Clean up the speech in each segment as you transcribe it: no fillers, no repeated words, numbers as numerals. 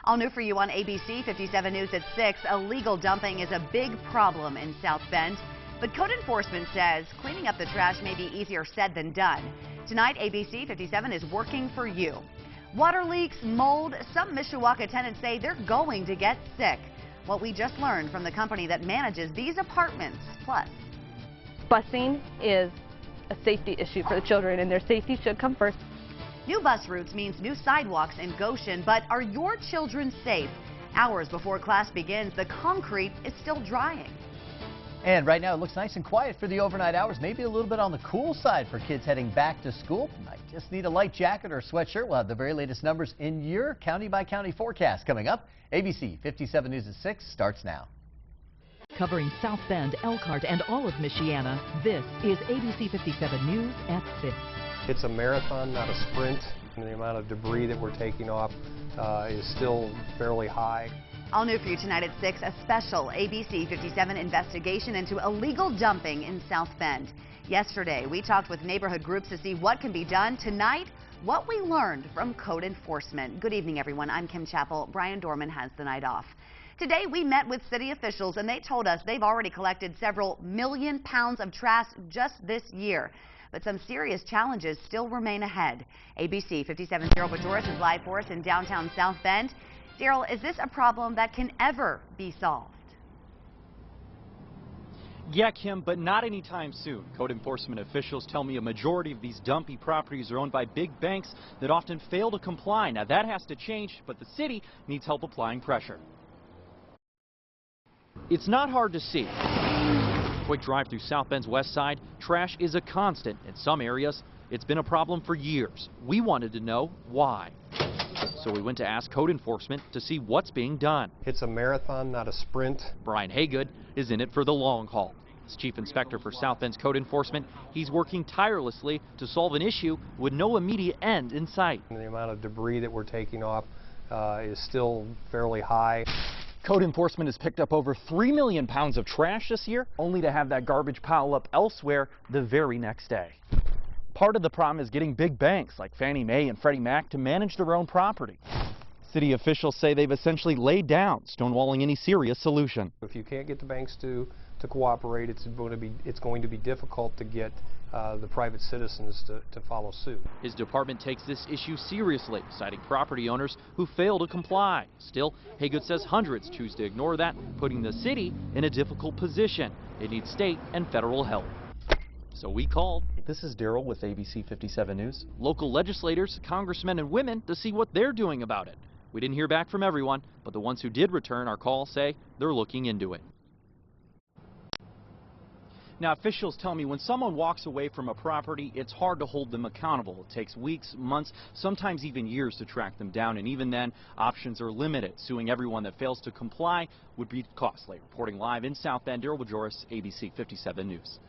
All new for you on ABC 57 News at 6. Illegal dumping is a big problem in South Bend, but code enforcement says cleaning up the trash may be easier said than done. Tonight, ABC 57 is working for you. Water leaks, mold, some Mishawaka tenants say they're going to get sick. What we just learned from the company that manages these apartments. Plus, busing is a safety issue for the children, and their safety should come first. New bus routes means new sidewalks in Goshen, but are your children safe? Hours before class begins, the concrete is still drying. And right now it looks nice and quiet for the overnight hours, maybe a little bit on the cool side for kids heading back to school. Might just need a light jacket or sweatshirt. We'll have the very latest numbers in your county-by-county forecast coming up. ABC 57 News at 6 starts now. Covering South Bend, Elkhart, and all of Michiana, this is ABC 57 News at 6. It's a marathon, not a sprint. And the amount of debris that we're taking off is still fairly high. All new for you tonight at 6, a special ABC 57 investigation into illegal dumping in South Bend. Yesterday, we talked with neighborhood groups to see what can be done. Tonight, what we learned from code enforcement. Good evening, everyone. I'm Kim Chappell. Brian Dorman has the night off. Today, we met with city officials, and they told us they've already collected several million pounds of trash just this year. But some serious challenges still remain ahead. ABC 57's Daryl Bajoris is live for us in downtown South Bend. Daryl, is this a problem that can ever be solved? Yeah, Kim, but not anytime soon. Code enforcement officials tell me a majority of these dumpy properties are owned by big banks that often fail to comply. Now that has to change, but the city needs help applying pressure. It's not hard to see. Quick drive through South Bend's west side, trash is a constant. In some areas, it's been a problem for years. We wanted to know why. So we went to ask code enforcement to see what's being done. It's a marathon, not a sprint. Brian Haygood is in it for the long haul. As chief inspector for South Bend's code enforcement, he's working tirelessly to solve an issue with no immediate end in sight. And the amount of debris that we're taking off is still fairly high. Code enforcement has picked up over 3 million pounds of trash this year, only to have that garbage pile up elsewhere the very next day. Part of the problem is getting big banks like Fannie Mae and Freddie Mac to manage their own property. City officials say they've essentially laid down, stonewalling any serious solution. If you can't get the banks to cooperate, it's going to be difficult to get the private citizens to follow suit. His department takes this issue seriously, citing property owners who fail to comply. Still, Haygood says hundreds choose to ignore that, putting the city in a difficult position. It needs state and federal help. So we called. This is Daryl with ABC 57 News. Local legislators, congressmen and women to see what they're doing about it. We didn't hear back from everyone, but the ones who did return our call say they're looking into it. Now, officials tell me when someone walks away from a property, it's hard to hold them accountable. It takes weeks, months, sometimes even years to track them down, and even then, options are limited. Suing everyone that fails to comply would be costly. Reporting live in South Bend, Daryl Bajoris, ABC 57 News.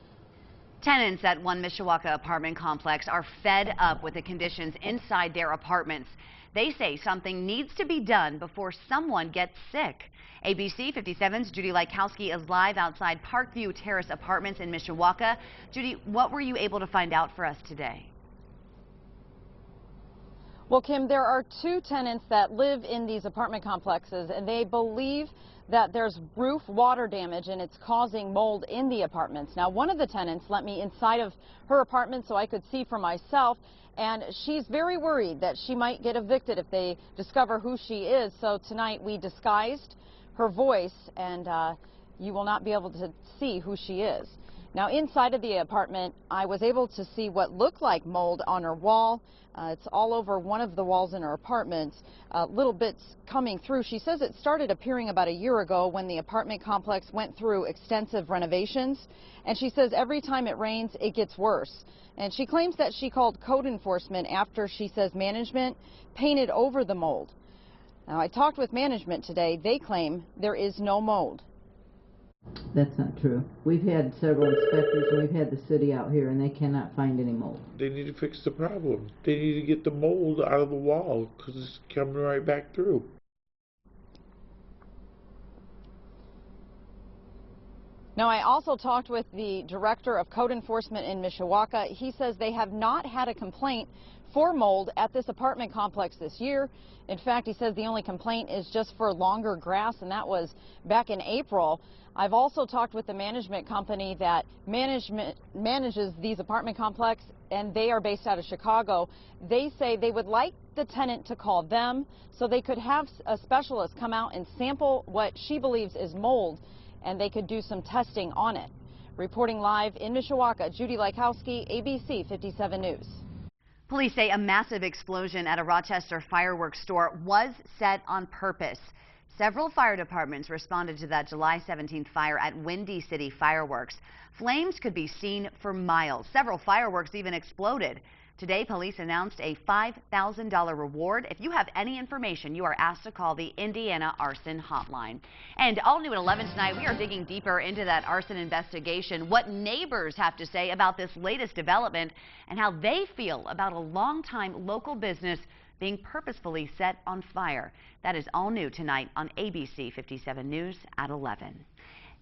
Tenants at one Mishawaka apartment complex are fed up with the conditions inside their apartments. They say something needs to be done before someone gets sick. ABC 57's Judy Lykowski is live outside Parkview Terrace Apartments in Mishawaka. Judy, what were you able to find out for us today? Well, Kim, there are two tenants that live in these apartment complexes, and they believe that there's roof water damage and it's causing mold in the apartments. Now, one of the tenants let me inside of her apartment so I could see for myself, and she's very worried that she might get evicted if they discover who she is. So tonight we disguised her voice, and you will not be able to see who she is. Now, inside of the apartment, I was able to see what looked like mold on her wall. It's all over one of the walls in her apartment, little bits coming through. She says it started appearing about a year ago when the apartment complex went through extensive renovations. And she says every time it rains, it gets worse. And she claims that she called code enforcement after she says management painted over the mold. Now, I talked with management today. They claim there is no mold. That's not true. We've had several inspectors and we've had the city out here and they cannot find any mold. They need to fix the problem. They need to get the mold out of the wall because it's coming right back through. Now, I also talked with the director of code enforcement in Mishawaka. He says they have not had a complaint for mold at this apartment complex this year. In fact, he says the only complaint is just for longer grass, and that was back in April. I've also talked with the management company that manages these apartment complexes, and they are based out of Chicago. They say they would like the tenant to call them so they could have a specialist come out and sample what she believes is mold, and they could do some testing on it. Reporting live in Mishawaka, Judy Lykowski, ABC 57 News. Police say a massive explosion at a Rochester fireworks store was set on purpose. Several fire departments responded to that July 17th fire at Windy City Fireworks. Flames could be seen for miles. Several fireworks even exploded. Today, police announced a $5,000 reward. If you have any information, you are asked to call the Indiana Arson Hotline. And all new at 11 tonight, we are digging deeper into that arson investigation, what neighbors have to say about this latest development, and how they feel about a longtime local business being purposefully set on fire. That is all new tonight on ABC 57 News at 11.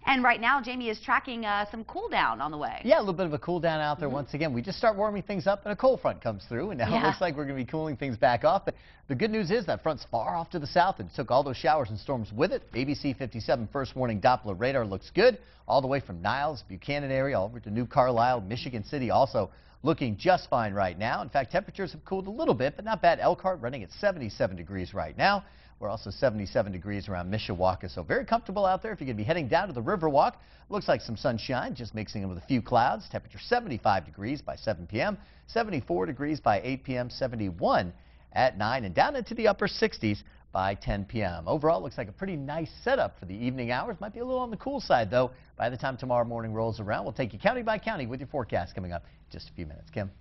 And right now, Jamie is tracking some cool down on the way. Yeah, a little bit of a cool down out there once again. We just start warming things up and a cold front comes through, and now it looks like we're going to be cooling things back off. But the good news is that front's far off to the south and took all those showers and storms with it. ABC 57 first warning Doppler radar looks good all the way from Niles, Buchanan area, all over to New Carlisle, Michigan City also looking just fine right now. In fact, temperatures have cooled a little bit, but not bad. Elkhart running at 77 degrees right now. We're also 77 degrees around Mishawaka, so very comfortable out there if you're going to be heading down to the Riverwalk. Looks like some sunshine, just mixing in with a few clouds. Temperature 75 degrees by 7 p.m., 74 degrees by 8 p.m., 71 at 9, and down into the upper 60s by 10 p.m. Overall, looks like a pretty nice setup for the evening hours. Might be a little on the cool side, though. By the time tomorrow morning rolls around, we'll take you county by county with your forecast coming up in just a few minutes. Kim?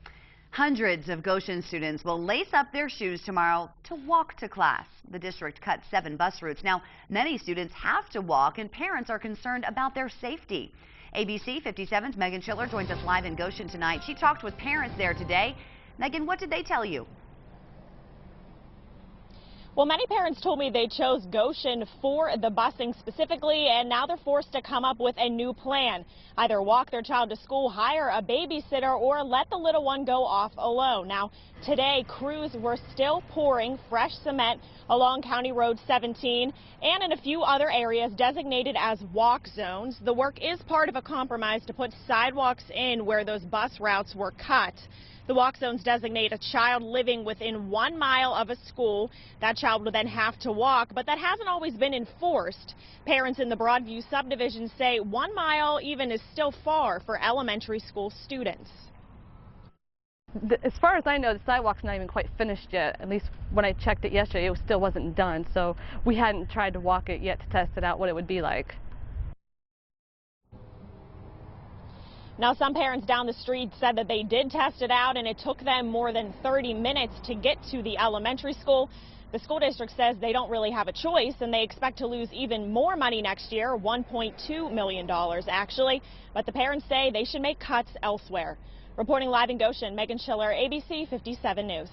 Hundreds of Goshen students will lace up their shoes tomorrow to walk to class. The district cut 7 bus routes. Now, many students have to walk, and parents are concerned about their safety. ABC 57's Megan Schiller joins us live in Goshen tonight. She talked with parents there today. Megan, what did they tell you? Well, many parents told me they chose Goshen for the busing specifically, and now they're forced to come up with a new plan. Either walk their child to school, hire a babysitter, or let the little one go off alone. Now, today, crews were still pouring fresh cement along County Road 17 and in a few other areas designated as walk zones. The work is part of a compromise to put sidewalks in where those bus routes were cut. The walk zones designate a child living within 1 mile of a school. That child would then have to walk, but that hasn't always been enforced. Parents in the Broadview subdivision say 1 mile even is still far for elementary school students. As far as I know, the sidewalk's not even quite finished yet. At least when I checked it yesterday, it still wasn't done. So we hadn't tried to walk it yet to test it out, what it would be like. Now, some parents down the street said that they did test it out, and it took them more than 30 minutes to get to the elementary school. The school district says they don't really have a choice, and they expect to lose even more money next year, $1.2 million actually. But the parents say they should make cuts elsewhere. Reporting live in Goshen, Megan Schiller, ABC 57 News.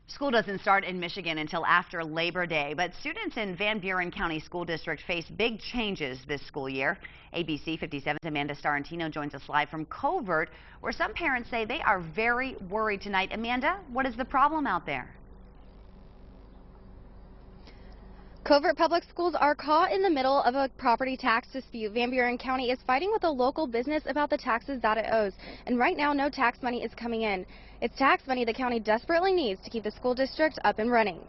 School doesn't start in Michigan until after Labor Day, but students in Van Buren County School District face big changes this school year. ABC 57's Amanda Starantino joins us live from Covert, where some parents say they are very worried tonight. Amanda, what is the problem out there? Covert Public Schools are caught in the middle of a property tax dispute. Van Buren County is fighting with a local business about the taxes that it owes, and right now no tax money is coming in. It's tax money the county desperately needs to keep the school district up and running.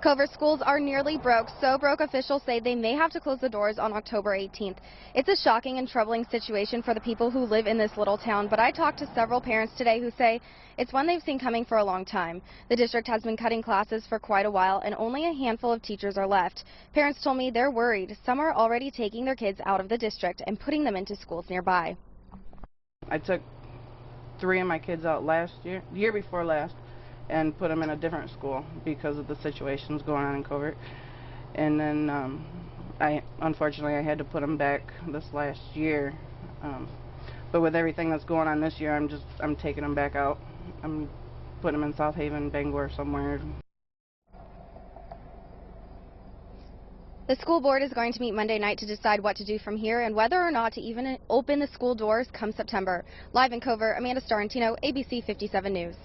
Covert schools are nearly broke, so broke officials say they may have to close the doors on October 18th. It's a shocking and troubling situation for the people who live in this little town, but I talked to several parents today who say it's one they've seen coming for a long time. The district has been cutting classes for quite a while, and only a handful of teachers are left. Parents told me they're worried. Some are already taking their kids out of the district and putting them into schools nearby. I took 3 of my kids out the year before last, and put them in a different school because of the situations going on in Covert. And then unfortunately I had to put them back this last year. But with everything that's going on this year, I'm taking them back out. I'm putting them in South Haven, Bangor, somewhere. The school board is going to meet Monday night to decide what to do from here and whether or not to even open the school doors come September. Live in Covert, Amanda Starrentino, ABC 57 News.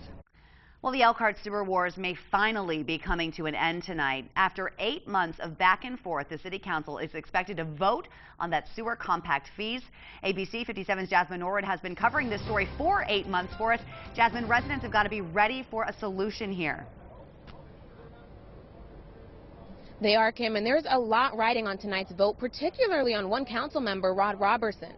Well, the Elkhart sewer wars may finally be coming to an end tonight. After 8 months of back and forth, the City Council is expected to vote on that sewer compact fees. ABC 57's Jasmine Norwood has been covering this story for 8 months for us. Jasmine, residents have got to be ready for a solution here. They are, Kim, and there's a lot riding on tonight's vote, particularly on one council member, Rod Robertson.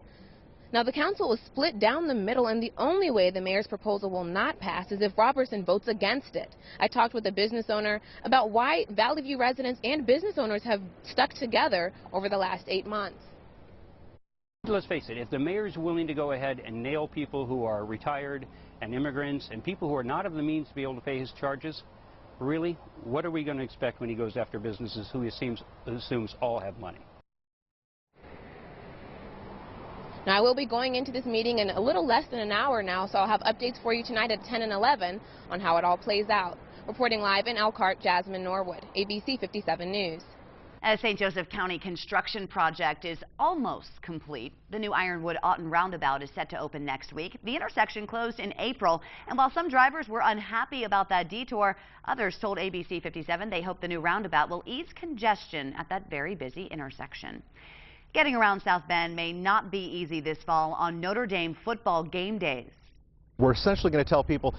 Now, the council was split down the middle, and the only way the mayor's proposal will not pass is if Robertson votes against it. I talked with a business owner about why Valley View residents and business owners have stuck together over the last 8 months. Let's face it, if the mayor's willing to go ahead and nail people who are retired and immigrants and people who are not of the means to be able to pay his charges, really, what are we going to expect when he goes after businesses who he assumes all have money? Now, I will be going into this meeting in a little less than an hour now, so I'll have updates for you tonight at 10 and 11 on how it all plays out. Reporting live in Elkhart, Jasmine Norwood, ABC 57 News. A St. Joseph County construction project is almost complete. The new Ironwood Roundabout is set to open next week. The intersection closed in April, and while some drivers were unhappy about that detour, others told ABC 57 they hope the new roundabout will ease congestion at that very busy intersection. Getting around South Bend may not be easy this fall on Notre Dame football game days. We're essentially going to tell people,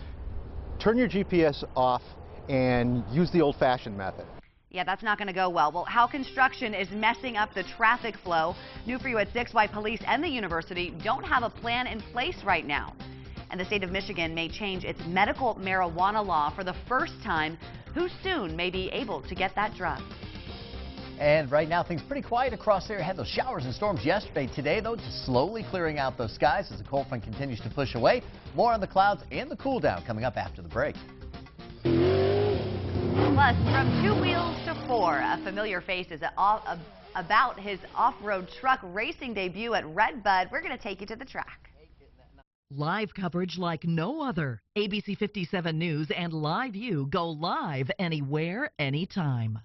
turn your GPS off and use the old-fashioned method. Yeah, that's not going to go well. Well, how construction is messing up the traffic flow. New for you at 6, why police and the university don't have a plan in place right now. And the state of Michigan may change its medical marijuana law for the first time. Who soon may be able to get that drug? And right now, things pretty quiet across there. Had those showers and storms yesterday. Today, though, just slowly clearing out those skies as the cold front continues to push away. More on the clouds and the cool down coming up after the break. Plus, from 2 wheels to 4, a familiar face is about his off-road truck racing debut at Redbud. We're going to take you to the track. Live coverage like no other. ABC 57 News and Live View go live anywhere, anytime.